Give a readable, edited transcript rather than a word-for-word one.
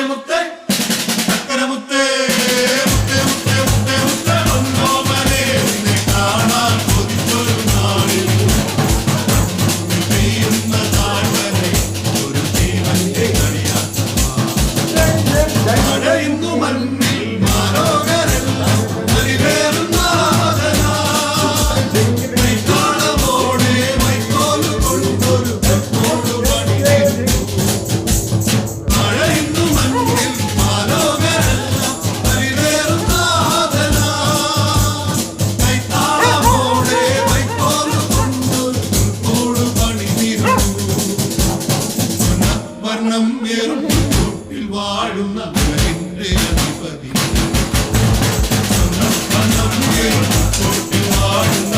മുത്തേ ചക്കര മുത്തേ മുത്തേ മുത്തേ മുത്തേ മുത്തേ ഒന്നോമനെ നിന്നെ കാണാൻ കൊതിച്ചൊരു നാളിൽ പെയ്യുന്ന താഴ്വരെ ഒരു ജീവന്റെ കളിയാട്ടമാ മഴയുന്നു മണ്ണിൽ മാലോകരെല്ലാം മലിവേറുന്ന വാഴുന്ന ഉലകിന്റെ അധിപതി വാഴുന്ന